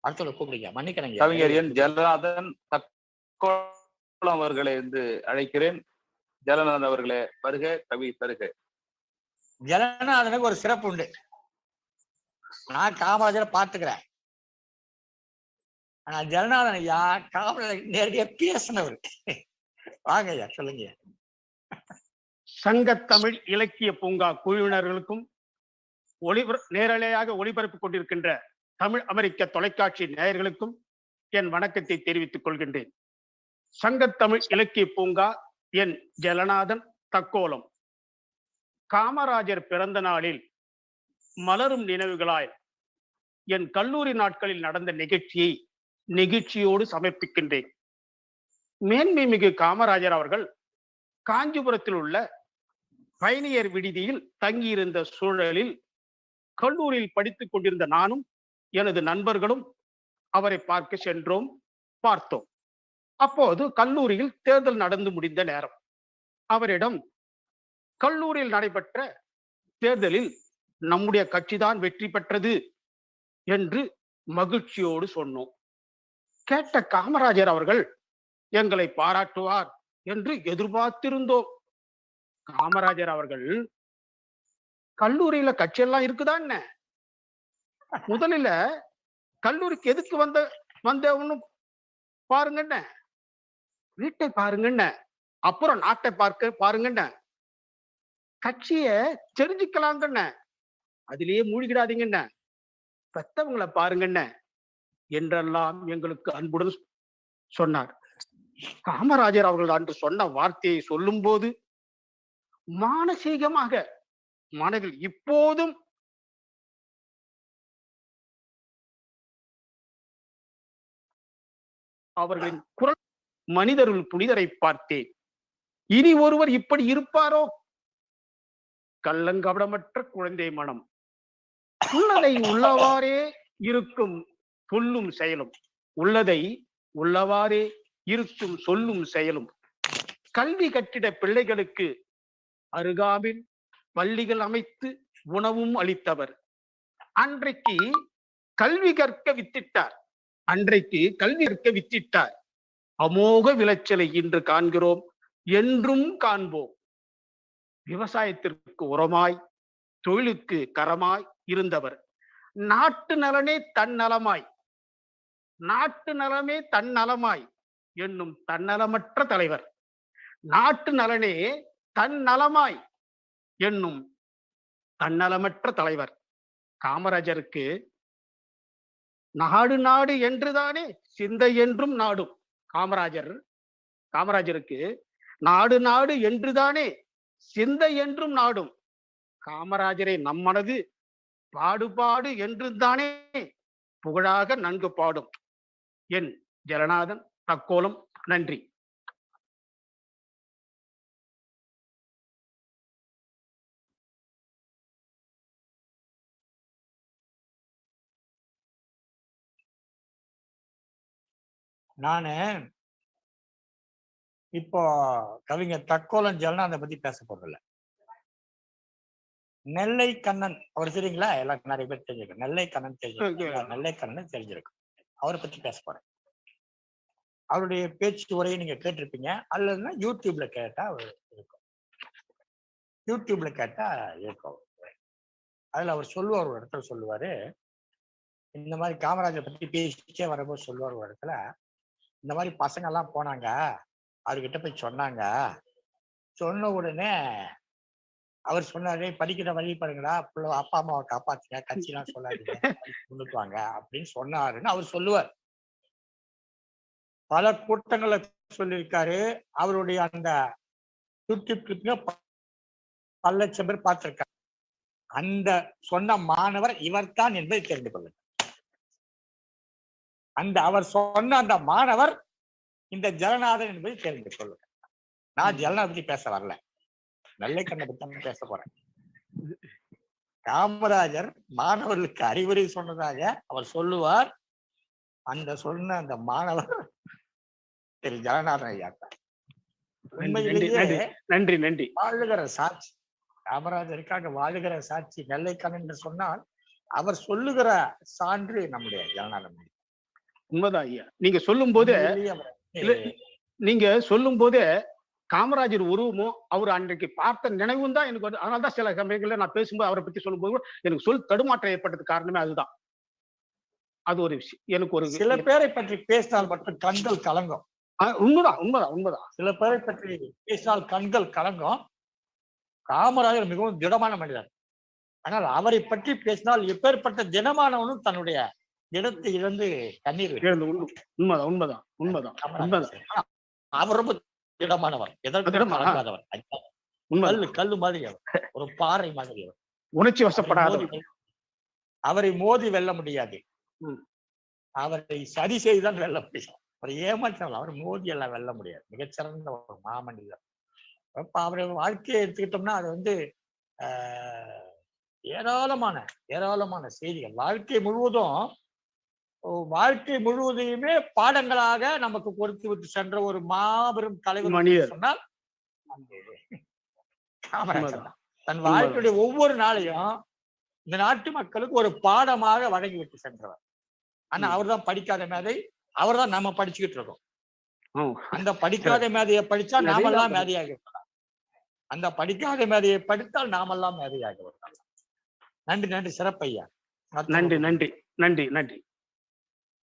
அடுத்த கூப்பிடுங்க, மன்னிக்கிறேங்க. கவிஞர் என் ஜலநாதன் தக்கோலம் அவர்களை வந்து அழைக்கிறேன். ஜலநாதன் அவர்களே வருக, கவி தருக. ஜலநாதனுக்கு ஒரு சிறப்பு உண்டு. நான் காமராஜரை பார்த்துக்கிறேன். ஆனா ஜலநாதன் ஐயா காமராஜர் நேரடியா பேசினவர். வாங்க ஐயா, சொல்லுங்க. சங்கத்தமிழ் இலக்கிய பூங்கா குழுவினர்களுக்கும் நேரலையாக ஒளிபரப்பு கொண்டிருக்கின்ற தமிழ் அமெரிக்க தொலைக்காட்சி நேயர்களுக்கும் என் வணக்கத்தை தெரிவித்துக் கொள்கின்றேன். சங்கத்தமிழ் இலக்கிய பூங்கா என் ஜலநாதன் தக்கோலம். காமராஜர் பிறந்த நாளில் மலரும் நினைவுகளாய் என் கல்லூரி நாட்களில் நடந்த நிகழ்ச்சியை நெகிழ்ச்சியோடு சமர்ப்பிக்கின்றேன். மேன்மை மிகு காமராஜர் அவர்கள் காஞ்சிபுரத்தில் உள்ள பயணியர் விடுதியில் தங்கியிருந்த சூழலில் கல்லூரியில் படித்துக் கொண்டிருந்த நானும் எனது நண்பர்களும் அவரை பார்க்க சென்றோம், பார்த்தோம். அப்போது கல்லூரியில் தேர்தல் நடந்து முடிந்த நேரம். அவரிடம் கல்லூரியில் நடைபெற்ற தேர்தலில் நம்முடைய கட்சிதான் வெற்றி பெற்றது என்று மகிழ்ச்சியோடு சொன்னோம். கேட்ட காமராஜர் அவர்கள் எங்களை பாராட்டுவார் என்று எதிர்பார்த்திருந்தோம். காமராஜர் அவர்கள், கல்லூரியில கட்சியெல்லாம் இருக்குதா என்ன? முதலில் கல்லூரிக்கு எதுக்கு வந்தவன்னு பாருங்கண்ண, வீட்டை பாருங்கண்ண, அப்புறம் நாட்டை பாருங்கண்ண, கட்சிய தெரிஞ்சுக்கலாங்கண்ண, அதிலேயே மூழ்கிடாதீங்கண்ண, பெத்தவங்களை பாருங்கண்ண என்றெல்லாம் எங்களுக்கு அன்புடன் சொன்னார். காமராஜர் அவர்கள் அன்று சொன்ன வார்த்தையை சொல்லும் போது மானசீகமாக மனதில் இப்போதும் அவர்களின் குரல், மனிதருள் புனிதரை பார்த்தேன், இனி ஒருவர் இப்படி இருப்பாரோ? கள்ளங்கபடமற்ற குழந்தை மனம், உள்ளதை உள்ளவாறே இருக்கும் சொல்லும் செயலும், உள்ளதை உள்ளவாறே இருக்கும் சொல்லும் செயலும். கல்வி கட்டிட பிள்ளைகளுக்கு அருகாமையில் பள்ளிகள் அமைத்து உணவும் அளித்தவர். அன்றைக்கு கல்வி கற்க வித்திட்டார். அமோக விளைச்சலை இன்று காண்கிறோம், என்றும் காண்போம். விவசாயத்திற்கு உரமாய், தொழிலுக்கு கரமாய் இருந்தவர். நாட்டு நலனே தன்னலமாய் என்னும் தன்னலமற்ற தலைவர். நாட்டு நலனே தன்னலமாய் என்னும் தன்னலமற்ற தலைவர். காமராஜருக்கு நாடு நாடு என்றுதானே சிந்தை என்றும் நாடும். காமராஜருக்கு நாடு நாடு என்றுதானே சிந்தை என்றும் நாடும். காமராஜரை நம்மனது பாடுபாடு என்று தானே புகழாக நன்கு பாடும். என் ஜலநாதன் தக்கோலம். நன்றி. நானு இப்போ கவிஞர் தக்கோலம் ஜலநாதன் பத்தி பேச போறதில்ல. நெல்லை கண்ணன் அவர் தெரியுங்களா? எல்லாருக்கும் நிறைய பேர் தெரிஞ்சிருக்கும். நெல்லை கண்ணன் தெரிஞ்சிருக்கும். அவரை பத்தி பேச போறேன். அவருடைய பேச்சு உரையை நீங்க கேட்டிருப்பீங்க, அல்லதுன்னா யூடியூப்ல கேட்டா இருக்கும். அதுல அவர் சொல்லுவார், ஒரு இடத்துல சொல்லுவாரு, இந்த மாதிரி காமராஜர் பத்தி பேசிச்சே வரும்போது சொல்லுவார் ஒரு இடத்துல, இந்த மாதிரி பசங்க எல்லாம் போனாங்க, அவர்கிட்ட போய் சொன்னாங்க. சொன்ன உடனே அவர் சொன்னாரு, படிக்கிற வழி பாருங்களா, அப்பா அம்மாவை காப்பாத்துங்க, கட்சிலாம் சொல்லாதீங்க, முன்னுக்கு வாங்க அப்படின்னு சொன்னாருன்னு அவர் சொல்லுவார். பல கூட்டங்களை சொல்லியிருக்காரு. அவருடைய அந்த யூடியூப் பல லட்சம் பேர் பார்த்திருக்காரு. அந்த சொன்ன மாணவர் இவர்தான் என்பதை தெரிந்து கொள்ளுங்க. அவர் சொன்ன அந்த மாணவர் இந்த ஜலநாதன் என்பதை தெரிந்து கொள்ளுங்க. நான் ஜலநாதன் பத்தி பேச வரல, நெல்லைக்கண்ணை பத்தி பேச போறேன். காமராஜர் மாணவர்களுக்கு அறிவுரை சொன்னதாக அவர் சொல்லுவார். சொன்ன அந்த மாணவர் திரு ஜலநாதன் ஐயா தான். உண்மையிலேயே நன்றி. வாழுகிற சாட்சி காமராஜருக்காக வாழுகிற சாட்சி நெல்லைக்கண்ணன் என்று சொன்னால் அவர் சொல்லுகிற சான்று நம்முடைய ஜலநாதன். உண்மைதான் ஐயா. நீங்க சொல்லும் போது உண்மையிலேயே அவர் இல்ல, நீங்க சொல்லும் போதே காமராஜர் உருவமும் அவர் அன்றைக்கு பார்த்த நினைவும் தான் எனக்கு வந்து, அதனால தான் சில சமயங்கள்ல நான் பேசும்போது அவரை பத்தி சொல்லும்போது கூட எனக்கு சொல் தடுமாற்றம் ஏற்பட்டது காரணமே அதுதான். அது ஒரு விஷயம். எனக்கு ஒரு சில பேரை பற்றி பேசினால் மட்டும் கண்கள் கலங்கும். உண்மைதான், உண்மைதான், உண்மைதான். சில பேரை பற்றி பேசினால் கண்கள் கலங்கும். காமராஜர் மிகவும் திடமான மனிதர். ஆனால் அவரை பற்றி பேசினால் எப்பேற்பட்ட திடமானவனும் தன்னுடைய திடத்தை இழந்து கண்ணீர் உண்மைதான், உண்மைதான், உண்மைதான், உண்மைதான். அவர் ரொம்ப திடமானவர், எதற்கும் கலங்காதவர். கல்லு மாதிரி அவர், ஒரு பாறை மாதிரி அவர். உணர்ச்சி வசப்படாதவர். அவரை மோதி வெல்ல முடியாது. அவரை சரி செய்துதான் வெல்ல முடியும். அவர் ஏமாற்றம், அவர் மோதி எல்லாம் வெல்ல முடியாது. மிகச்சிறந்த ஒரு மாமனிதர். அப்ப அவருடைய வாழ்க்கையை எடுத்துக்கிட்டோம்னா அது வந்து ஏராளமான செய்திகள். வாழ்க்கை முழுவதையுமே பாடங்களாக நமக்கு கொடுத்து விட்டு சென்ற ஒரு மாபெரும் தலைவர் சொன்னால் காமராஜர் தான். தன் வாழ்க்கையுடைய ஒவ்வொரு நாளையும் இந்த நாட்டு மக்களுக்கு ஒரு பாடமாக வழங்கி விட்டு சென்றவர். ஆனா அவர் தான் படிக்காத மேதை. அவர் தான் நம்ம படிச்சுக்கிட்டு இருக்கோம். அந்த படிக்காத மேதையை படிச்சா நாமெல்லாம் மேதையாகி விடலாம். அந்த படிக்காத மேதையை படித்தால் நாமெல்லாம் மேதையாகி விடலாம். நன்றி, சிறப்பையா. நன்றி.